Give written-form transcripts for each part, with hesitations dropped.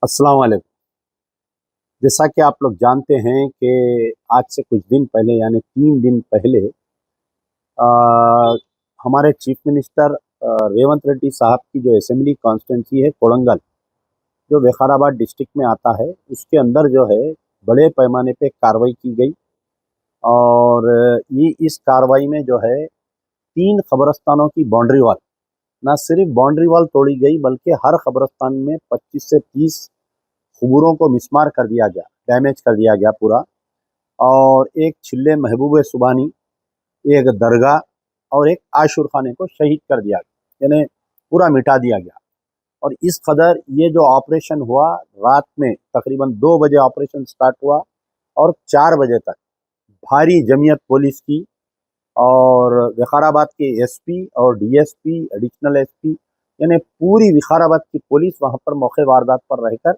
अस्सलाम वालेकुम। जैसा कि आप लोग जानते हैं कि आज से कुछ दिन पहले यानी 3 दिन पहले अ, हमारे चीफ मिनिस्टर रेवंत रेड्डी साहब की जो असेंबली कॉन्स्टिट्यूंसी है कोडंगल, जो विकाराबाद डिस्ट्रिक्ट में आता है, उसके अंदर जो है बड़े पैमाने पे कार्रवाई की गई। और ये इस कार्रवाई में जो है 3 कब्रिस्तानों की बाउंड्री वॉल, ना सिर्फ बाउंड्री वॉल तोड़ी गई बल्कि हर कब्रिस्तान में 25 से 30 कुबूरों को मिसमार कर दिया गया, डैमेज कर दिया गया पूरा। और एक छिल्ले महबूब सुबानी, एक दरगाह और एक आशुर खाने को शहीद कर दिया गया, यानी पूरा मिटा दिया गया। और इस कदर ये जो ऑपरेशन हुआ, रात में तकरीबन 2 बजे ऑपरेशन स्टार्ट हुआ और 4 बजे तक भारी जमीयत पुलिस की और विकाराबाद के एसपी और डीएसपी, एडिशनल एसपी, यानी पूरी विकाराबाद की पुलिस वहाँ पर मौके वारदात पर रहकर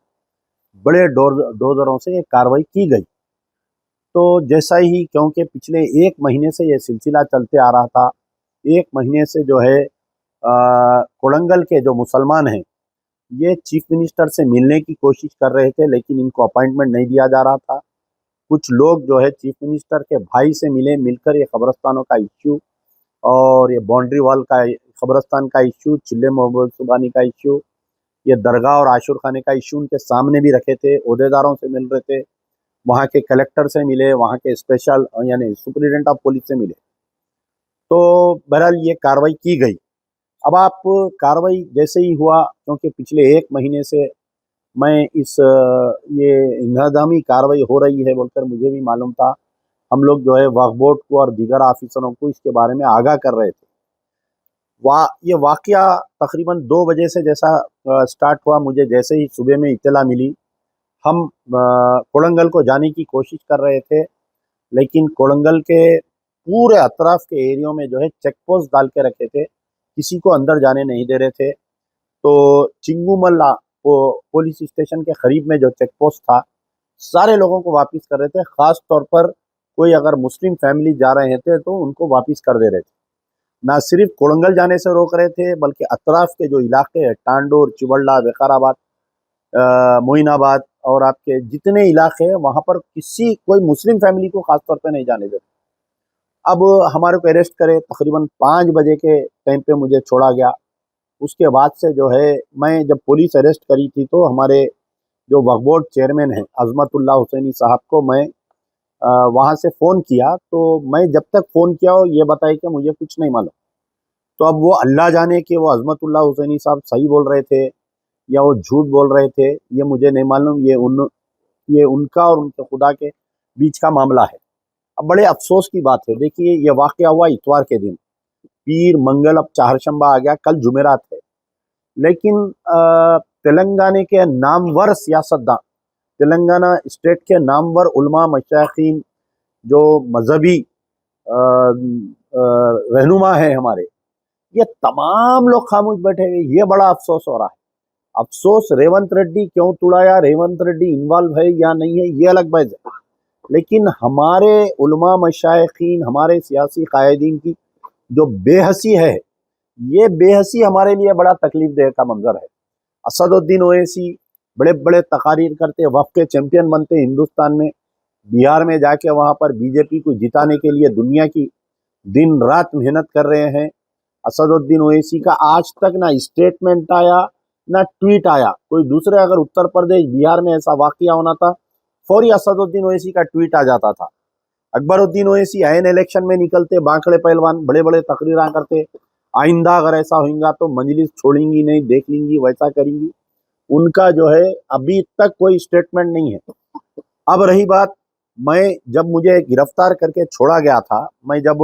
बड़े डोजरों से ये कार्रवाई की गई। तो जैसा ही, क्योंकि पिछले 1 महीने से ये सिलसिला चलते आ रहा था, 1 महीने से जो है कोडंगल के जो मुसलमान हैं, ये चीफ मिनिस्टर से मिलने की कोशिश कर रहे थे, लेकिन इनको अपॉइंटमेंट नहीं दिया जा रहा था। कुछ लोग जो है चीफ मिनिस्टर के भाई से मिले, मिलकर ये कब्रिस्तानों का इश्यू और ये बाउंड्री वॉल का, कब्रिस्तान का इश्यू, चिल्ले मोहम्मद सुबानी का इश्यू, ये दरगाह और आशुर खाने का इश्यू उनके सामने भी रखे थे, ओहदेदारों से मिल रहे थे, वहाँ के कलेक्टर से मिले, वहाँ के स्पेशल यानी सुपरिटेंडेंट ऑफ पुलिस से मिले। तो बहरहाल ये कार्रवाई की गई। अब आप, कार्रवाई जैसे ही हुआ, क्योंकि पिछले 1 महीने से मैं ये इंहदामी कार्रवाई हो रही है बोलकर मुझे भी मालूम था। हम लोग जो है वक्फ बोर्ड को और दीगर ऑफिसरों को इसके बारे में आगाह कर रहे थे। ये वाकया तकरीबन 2 बजे से जैसा स्टार्ट हुआ, मुझे जैसे ही सुबह में इत्तला मिली, हम कोडंगल को जाने की कोशिश कर रहे थे, लेकिन कोडंगल के पूरे अतराफ के एरियो में जो है चेक पोस्ट डाल के रखे थे, किसी को अंदर जाने नहीं दे रहे थे। तो चिंगूमल्ला पुलिस स्टेशन के करीब में जो चेक पोस्ट था, सारे लोगों को वापस कर रहे थे। ख़ास तौर पर कोई अगर मुस्लिम फैमिली जा रहे थे तो उनको वापस कर दे रहे थे। ना सिर्फ कोडंगल जाने से रोक रहे थे, बल्कि अतराफ के जो इलाके हैं, टांडोर, चिवल्ला, विकाराबाद, मोइनाबाद और आपके जितने इलाके हैं, वहाँ पर कोई मुस्लिम फैमिली को खास तौर पे नहीं जाने देते। अब हमारे को अरेस्ट करे, तकरीबन 5 बजे के टाइम पे मुझे छोड़ा गया। उसके बाद से जो है, मैं जब पुलिस अरेस्ट करी थी तो हमारे जो वक्फ बोर्ड चेयरमैन हैं अज़मतुल्लाह हुसैनी साहब को मैं वहाँ से फ़ोन किया, तो मैं जब तक फ़ोन किया वो ये बताए कि मुझे कुछ नहीं मालूम। तो अब वो अल्लाह जाने कि वो अज़मतुल्लाह हुसैनी साहब सही बोल रहे थे या वो झूठ बोल रहे थे, ये मुझे नहीं मालूम। ये उनका और उनके खुदा के बीच का मामला है। अब बड़े अफ़सोस की बात है, देखिए ये वाक़या हुआ इतवार के दिन, पीर, मंगल, अब चाहरशंबा आ गया, कल जुमेरात है। लेकिन तेलंगाना के नामवर सियासतदान, तेलंगाना स्टेट के नामवर उलमा, मशाइखीन, जो मजहबी रहनुमा है हमारे, ये तमाम लोग खामोश बैठे हुए। ये बड़ा अफसोस हो रहा है। अफसोस रेवंत रेड्डी क्यों तुड़ाया, रेवंत रेड्डी इन्वॉल्व है या नहीं है, ये अलग बात है। लेकिन हमारे उलमा, मशाइखीन, हमारे सियासी कायदीन की जो बेहसी है, ये बेहसी हमारे लिए बड़ा तकलीफ देह का मंजर है। असदुद्दीन ओवैसी बड़े बड़े तकारीर करते, वफ़ के चैंपियन बनते हिंदुस्तान में, बिहार में जाके वहाँ पर बीजेपी को जिताने के लिए दुनिया की दिन रात मेहनत कर रहे हैं। असदुद्दीन ओवैसी का आज तक ना स्टेटमेंट आया, ना ट्वीट आया। कोई दूसरे, अगर उत्तर प्रदेश, बिहार में ऐसा वाकया होना था, फौरी असदुद्दीन ओवैसी का ट्वीट आ जाता था। अकबरुद्दीन ओवैसी आयन इलेक्शन में निकलते, बांकड़े पहलवान बड़े बड़े तकरीर करते, आइंदा अगर ऐसा होगा तो मजलिस छोड़ेंगी नहीं, देख लेंगी, वैसा करेंगी। उनका जो है अभी तक कोई स्टेटमेंट नहीं है। अब रही बात, मैं जब मुझे गिरफ्तार करके छोड़ा गया था, मैं जब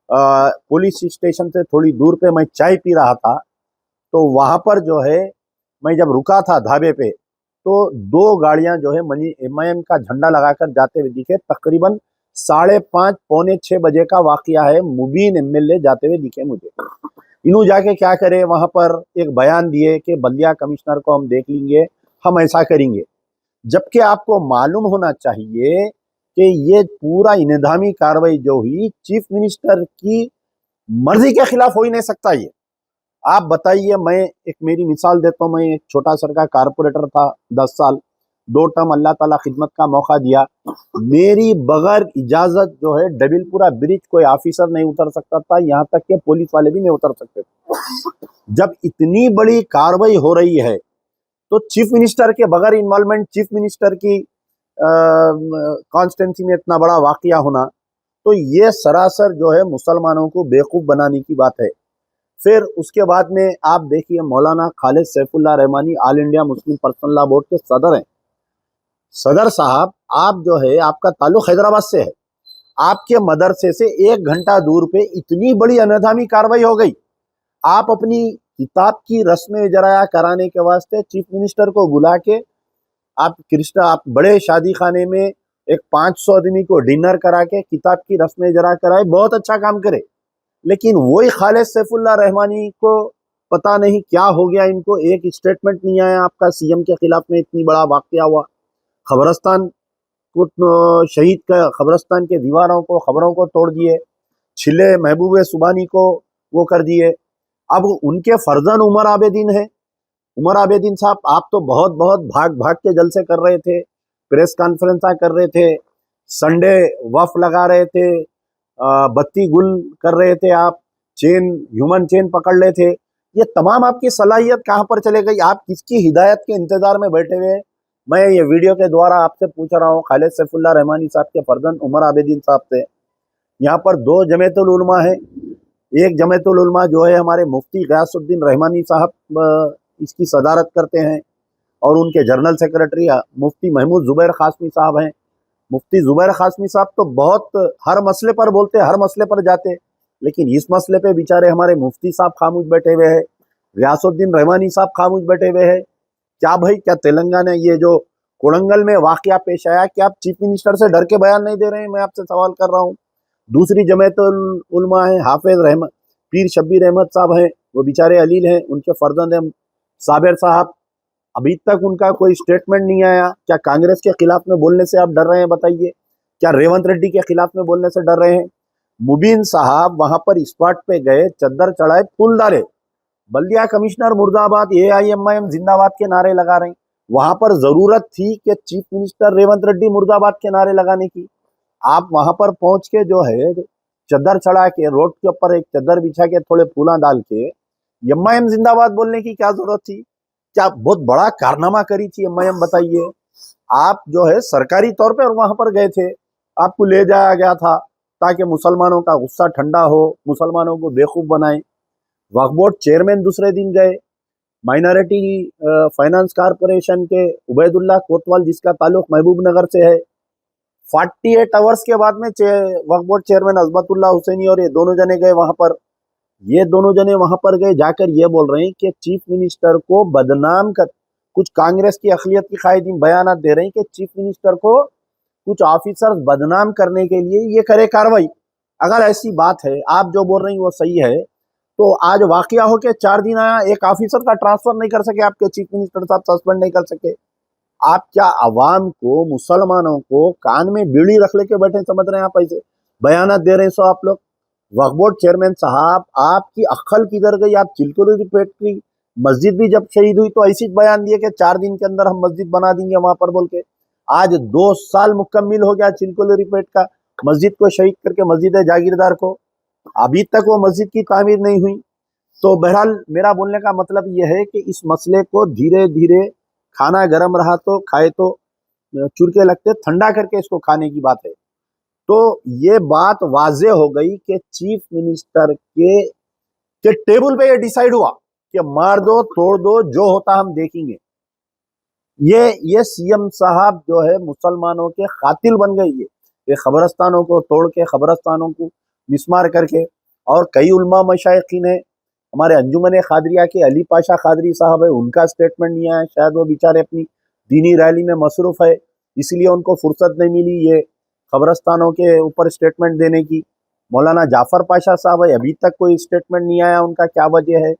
पुलिस स्टेशन से थोड़ी दूर पे मैं चाय पी रहा था, तो वहाँ पर जो है मैं जब रुका था ढाबे पे, तो 2 गाड़ियाँ जो है मनी एमआईएम का झंडा लगाकर जाते हुए दिखे। तकरीबन 5:30 पौने 6 बजे का वाकया है। मुबीन एमएलए जाते हुए दिखे मुझे। इन्हों जाके क्या करे, वहां पर एक बयान दिए कि बल्दिया कमिश्नर को हम देख लेंगे, हम ऐसा करेंगे। जबकि आपको मालूम होना चाहिए कि ये पूरा इन्हदामी कार्रवाई जो हुई, चीफ मिनिस्टर की मर्जी के खिलाफ हो ही नहीं सकता। ये आप बताइए, मैं एक मेरी मिसाल देता हूँ। मैं एक छोटा सर का कारपोरेटर था, 10 साल, 2 टर्म अल्लाह ताला खिदमत का मौका दिया। मेरी बगैर इजाजत जो है डबिलपुरा ब्रिज कोई ऑफिसर नहीं उतर सकता था, यहाँ तक के पुलिस वाले भी नहीं उतर सकते थे। जब इतनी बड़ी कार्रवाई हो रही है तो चीफ मिनिस्टर के बगैर इन्वॉल्वमेंट, चीफ मिनिस्टर की कॉन्स्टिट्यूंसी में इतना बड़ा वाकया होना, तो ये सरासर जो है मुसलमानों को बेवकूफ बनाने की बात है। फिर उसके बाद में आप देखिए, मौलाना Khalid Saifullah Rahmani all India Muslim personal law board के सदर हैं। सदर साहब, आप जो है, आपका ताल्लुक हैदराबाद से है, आपके मदरसे से 1 घंटा दूर पे इतनी बड़ी अनैधामी कार्रवाई हो गई। आप अपनी किताब की रस्म इजराया कराने के वास्ते चीफ मिनिस्टर को बुला के आप बड़े शादी खाने में एक 500 आदमी को डिनर करा के किताब की रस्म इजरा कराए, बहुत अच्छा काम करे। लेकिन वही खालिद सैफुल्लाह रहमानी को पता नहीं क्या हो गया, इनको एक स्टेटमेंट नहीं आया आपका सीएम के खिलाफ में। इतनी बड़ा वाकया हुआ, खबरस्तान को शहीद का, खबरस्तान के दीवारों को, खबरों को तोड़ दिए, छिले महबूब सुबानी को वो कर दिए। अब उनके फर्जन उमर आबेदीन है। उमर आबेदीन साहब, आप तो बहुत बहुत भाग भाग के जलसे कर रहे थे, प्रेस कॉन्फ्रेंस कर रहे थे, संडे वफ लगा रहे थे, बत्ती गुल कर रहे थे, आप चेन, ह्यूमन चेन पकड़ रहे थे। ये तमाम आपकी सलाहियत कहाँ पर चले गई? आप किसकी हिदायत के इंतजार में बैठे हुए? मैं ये वीडियो के द्वारा आपसे पूछ रहा हूँ, खालिद सैफुल्लाह रहमानी साहब के फर्जन उमर आबेदीन साहब से। यहाँ पर 2 जमीयतुल उलमा है। एक जमीयतुल उलमा जो है हमारे मुफ्ती गयासुद्दीन रहमानी साहब इसकी सदारत करते हैं, और उनके जनरल सेक्रेटरी मुफ्ती महमूद जुबैर खासमी साहब हैं। मुफ्ती जुबैर खासमी साहब तो बहुत हर मसले पर बोलते, हर मसले पर जाते, लेकिन इस मसले पे बेचारे हमारे मुफ्ती साहब खामोश बैठे हुए हैं, गयासुद्दीन रहमानी साहब खामोश बैठे हुए हैं। क्या भाई, क्या तेलंगाना ये जो कोडंगल में वाकया पेश आया, क्या आप चीफ मिनिस्टर से डर के बयान नहीं दे रहे हैं? मैं आपसे सवाल कर रहा हूँ। दूसरी जमीयतुल उलमा है, हाफिज रहमत पीर शब्बीर अहमद साहब हैं, वो बेचारे अलील हैं, उनके फर्जंद हैं साबिर साहब। अभी तक उनका कोई स्टेटमेंट नहीं आया। क्या कांग्रेस के खिलाफ में बोलने से आप डर रहे हैं? बताइए, क्या रेवंत रेड्डी के खिलाफ में बोलने से डर रहे हैं? मुबीन साहब वहां पर स्पॉट पे गए, चद्दर चढ़ाए, फूल डाले, बल्दिया कमिश्नर मुर्दाबाद, AIMIM जिंदाबाद के नारे लगा रहे हैं। वहां पर जरूरत थी कि चीफ मिनिस्टर रेवंत रेड्डी मुर्दाबाद के नारे लगाने की। आप वहां पर पहुंच के जो है चद्दर चढ़ा के, रोड के ऊपर एक चद्दर बिछा के, थोड़े फूला डाल के MIM जिंदाबाद बोलने की क्या जरूरत थी? क्या बहुत बड़ा कारनामा करी थी MIM? बताइए। आप जो है सरकारी तौर पर वहां पर गए थे, आपको ले जाया गया था ताकि मुसलमानों का गुस्सा ठंडा हो, मुसलमानों को बेवकूफ बनाए। वक्फ बोर्ड चेयरमैन दूसरे दिन गए, माइनॉरिटी फाइनेंस कारपोरेशन के उबैदुल्ला कोतवाल, जिसका ताल्लुक महबूब नगर से है, 48 आवर्स के बाद में वक्फ बोर्ड चेयरमैन अजमतुल्लाह हुसैनी और ये दोनों जने गए वहां पर। ये दोनों जने वहां पर गए, जाकर ये बोल रहे हैं कि चीफ मिनिस्टर को बदनाम कर, कुछ कांग्रेस की अखिलियत की कायदीन बयान दे रहे हैं कि चीफ मिनिस्टर को कुछ ऑफिसर्स बदनाम करने के लिए ये करे कार्रवाई। अगर ऐसी बात है, आप जो बोल रहे हैं वो सही है, तो आज वाकया हो के 4 दिन आया, एक ऑफिसर का ट्रांसफर नहीं कर सके आपके चीफ मिनिस्टर साहब, सस्पेंड नहीं कर सके। आप क्या अवाम को, मुसलमानों को कान में बीड़ी रख लेके बैठे समझ रहे हैं? आप ऐसे बयान दे रहे हैं। सो आप लोग, वक्फ बोर्ड चेयरमैन साहब, आपकी अक्ल किधर गई? आप चिलकुरी पेट की मस्जिद भी जब शहीद हुई तो ऐसी बयान दिए कि 4 दिन के अंदर हम मस्जिद बना देंगे वहां पर बोल के। आज 2 साल मुकम्मिल हो गया चिलकुरी पेट का, मस्जिद को शहीद करके, मस्जिद जागीरदार को, अभी तक वो मस्जिद की तामीर नहीं हुई। तो बहरहाल मेरा बोलने का मतलब यह है कि इस मसले को धीरे धीरे, खाना गर्म रहा तो खाए तो चुरके लगते, ठंडा करके इसको खाने की बात है। तो ये बात वाजे हो गई कि चीफ मिनिस्टर के टेबल पे ये डिसाइड हुआ कि मार दो, तोड़ दो, जो होता हम देखेंगे। ये सीएम साहब जो है मुसलमानों के कातिल बन गए। ये खबरस्तानों को तोड़ के, खबरस्तानों को मिसमार करके, और कई उलमा मशाइखीन है, हमारे अंजुमन खादरिया के अली पाशा खादरी साहब है, उनका स्टेटमेंट नहीं आया। शायद वो बेचारे अपनी दीनी रैली में मसरूफ है, इसलिए उनको फुर्सत नहीं मिली ये खबरस्तानों के ऊपर स्टेटमेंट देने की। मौलाना जाफर पाशा साहब है, अभी तक कोई स्टेटमेंट नहीं आया, उनका क्या वजह है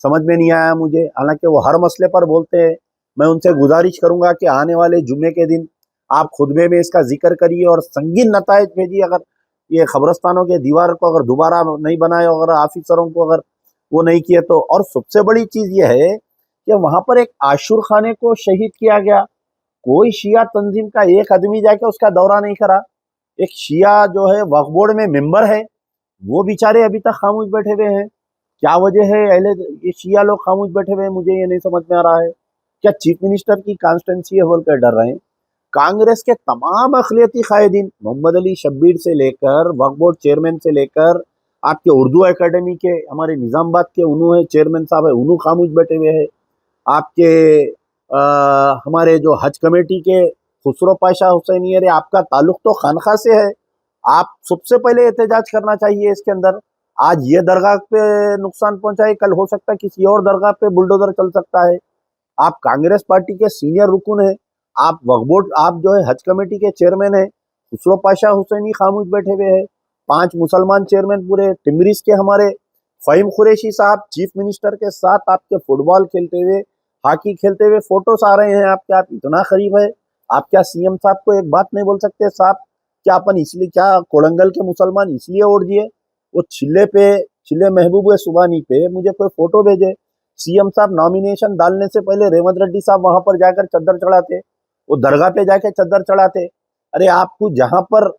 समझ में नहीं आया मुझे। हालांकि वो हर मसले पर बोलते हैं। मैं उनसे गुजारिश करूंगा कि आने वाले जुम्मे के दिन आप खुतबे में इसका जिक्र करिए और संगीन नताइज भेजिए। अगर ये खबरस्तानों के दीवार को अगर दोबारा नहीं बनाए, अगर ऑफिसरों को अगर वो नहीं किए तो। और सबसे बड़ी चीज ये है कि वहां पर एक आशुर खाने को शहीद किया गया, कोई शिया तंजीम का एक आदमी जाके उसका दौरा नहीं करा। एक शिया जो है वक्फ बोर्ड में मेंबर है, वो बेचारे अभी तक खामोश बैठे हुए हैं। क्या वजह है अहले ये शिया लोग खामोश बैठे हुए हैं, मुझे ये नहीं समझ में आ रहा है। क्या चीफ मिनिस्टर की कॉन्स्टिट्यूंसी है बोलकर डर रहे हैं? कांग्रेस के तमाम अखिलती कायदीन, मोहम्मद अली शब्बीर से लेकर वक्फ बोर्ड चेयरमैन से लेकर आपके उर्दू एकेडमी के हमारे निजामाबाद के उन्हों है चेयरमैन साहब है, उन्हों खामोश बैठे हुए हैं। आपके हमारे जो हज कमेटी के खुसरो पाशा हुसैनी है, आपका ताल्लुक तो खानखा से है, आप सबसे पहले एहतजाज करना चाहिए इसके अंदर। आज ये दरगाह पे नुकसान पहुंचाए, कल हो सकता है किसी और दरगाह पे बुलडोजर चल सकता है। आप कांग्रेस पार्टी के सीनियर रुकन है, आप वक्फ बोर्ड, आप जो है हज कमेटी के चेयरमैन है, खुसरो पाशा हुसैनी खामोश बैठे हुए हैं। 5 मुसलमान चेयरमैन पूरे टिमरिस के हमारे फ़हीम कुरैशी साहब चीफ मिनिस्टर के साथ आपके फुटबॉल खेलते हुए, हॉकी खेलते हुए फोटोस आ रहे हैं आपके, आप इतना करीब है। आप क्या सीएम साहब को एक बात नहीं बोल सकते साहब? क्या अपन इसलिए, क्या कोड़ंगल के मुसलमान इसलिए वोट दिए? वो छिल्ले महबूब सुबानी पे मुझे कोई फोटो भेजे, सीएम साहब नॉमिनेशन डालने से पहले रेवंत रेड्डी साहब वहां पर जाकर चद्दर चढ़ाते, वो दरगाह पे जाके चद्दर चढ़ाते। अरे आपको जहां पर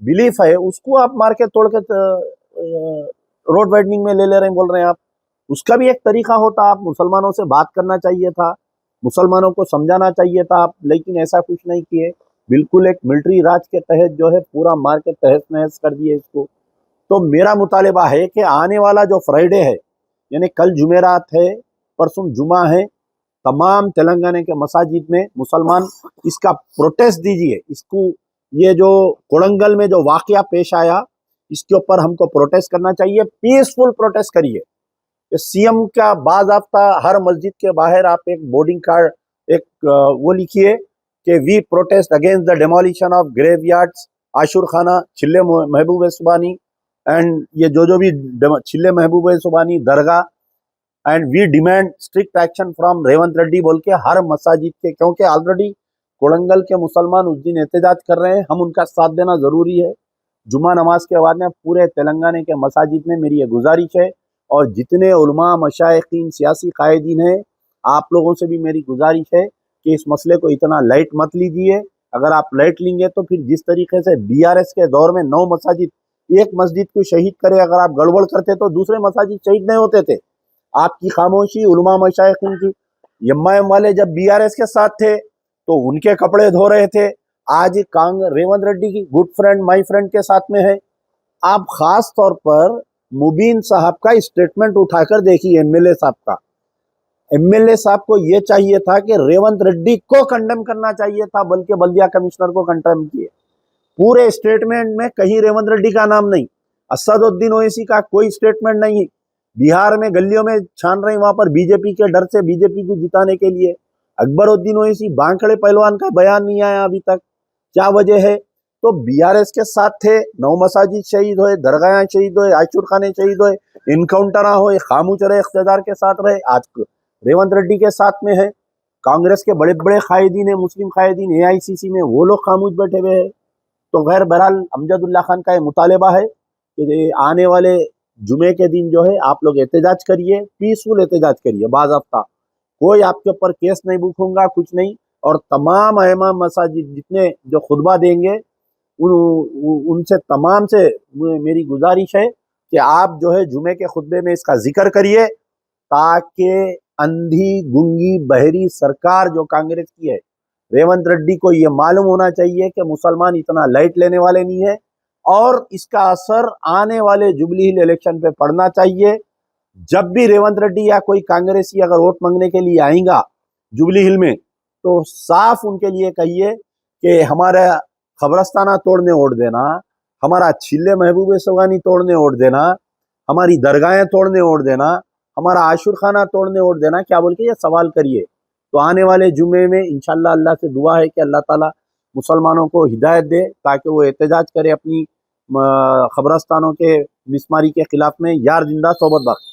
बिलीफ है उसको आप मार के तोड़ के रोड वाइडनिंग में ले रहे हैं, बोल रहे हैं आप। उसका भी एक तरीका होता, आप मुसलमानों से बात करना चाहिए था, मुसलमानों को समझाना चाहिए था आप, लेकिन ऐसा कुछ नहीं किए। बिल्कुल एक मिलिट्री राज के तहत जो है पूरा मार के तहस नहस कर दिए इसको। तो मेरा मुतालिबा है कि आने वाला जो फ्राइडे है, यानी कल जुमेरात है, परसों जुमा है, तमाम तेलंगाना के मसाजिद में मुसलमान इसका प्रोटेस्ट दीजिए। इसको, ये जो कोड़ंगल में जो वाकया पेश आया, इसके ऊपर हमको प्रोटेस्ट करना चाहिए, पीसफुल प्रोटेस्ट करिए। सीएम का बाज़ाब्ता हर मस्जिद के बाहर आप एक बोर्डिंग कार्ड, एक वो लिखिए कि we protest against the demolition of graveyards, Ashur Khana, Chille Mahboob Subani and ये जो भी Chille Mahboob Subhani Dargah, and we demand strict action from Revanth Reddy बोल के हर मसाजिद के, क्योंकि ऑलरेडी कोड़ंगल के मुसलमान उस दिन एहतजाज कर रहे हैं, हम उनका साथ देना जरूरी है। जुमा नमाज के बाद में पूरे तेलंगाना के मसाजिद में मेरी ये गुजारिश है, और जितने उलमा मशाइखीन सियासी कायदीन हैं, आप लोगों से भी मेरी गुजारिश है कि इस मसले को इतना लाइट मत लीजिए। अगर आप लाइट लेंगे तो फिर जिस तरीके से बीआरएस के दौर में 9 मसाजिद, एक मस्जिद को शहीद करे, अगर आप गड़बड़ करते तो दूसरे मसाजिद शहीद नहीं होते थे। आपकी खामोशी उलमा मशाइखीन की, एमआईएम वाले जब बीआरएस के साथ थे तो उनके कपड़े धो रहे थे, आज रेवंत रेड्डी की गुड फ्रेंड माई फ्रेंड के साथ में है। आप खास तौर पर मुबीन साहब का स्टेटमेंट उठाकर देखिए, एमएलए साहब का। एमएलए साहब को यह चाहिए था कि रेवंत रेड्डी को कंडेम करना चाहिए था, बल्कि बल्दिया कमिश्नर को कंडेम किए। पूरे स्टेटमेंट में कहीं रेवंत रेड्डी का नाम नहीं, असदुद्दीन ओवैसी का कोई स्टेटमेंट नहीं। बिहार में गलियों में छान रहे, वहां पर बीजेपी के डर से, बीजेपी को जिताने के लिए। अकबरुद्दीन ओवैसी बांकड़े पहलवान का बयान नहीं आया अभी तक, क्या वजह है? तो बीआरएस के साथ थे, 9 मसाजिद शहीद हुए, दरगाह शहीद हुए, आशुर खाने शहीद हुए, इनकाउंटर हुए, खामोश रहे, इख्तियार के साथ रहे। आज रेवंत रेड्डी के साथ में है, कांग्रेस के बड़े बड़े कायदीन है, मुस्लिम कायदीन एआईसीसी में, वो लोग खामोश बैठे हुए हैं। तो गैर बहरहाल अमजदुल्ला खान का ये मुतालिबा है कि आने वाले जुमे के दिन जो है आप लोग एहतजाज करिए, पीसफुल एहतजाज करिए, बाज़ाब्ता। कोई आपके ऊपर केस नहीं बुकूंगा, कुछ नहीं। और तमाम इमाम मसाजिद जितने जो खुतबा देंगे उनसे तमाम से मेरी गुजारिश है कि आप जो है जुमे के खुतबे में इसका जिक्र करिए, ताकि अंधी गुंगी बहरी सरकार जो कांग्रेस की है, रेवंत रेड्डी को ये मालूम होना चाहिए कि मुसलमान इतना लाइट लेने वाले नहीं है, और इसका असर आने वाले जुबली हिल इलेक्शन पे पड़ना चाहिए। जब भी रेवंत रेड्डी या कोई कांग्रेसी अगर वोट मांगने के लिए आएगा जुबली हिल में, तो साफ उनके लिए कहिए कि हमारा खबरस्ताना तोड़ने वोट देना, हमारा छिल्ले महबूब सुबानी तोड़ने वोट देना, हमारी दरगाहें तोड़ने वोट देना, हमारा आशुर खाना तोड़ने वोट देना, क्या बोल के ये सवाल करिए। तो आने वाले जुमे में इंशाल्लाह अल्लाह से दुआ है कि अल्लाह ताला मुसलमानों को हिदायत दे, ताकि वो एहतजाज करे अपनी खबरस्तानों के मिसमारी के खिलाफ में। यार जिंदा सोबत बाकी।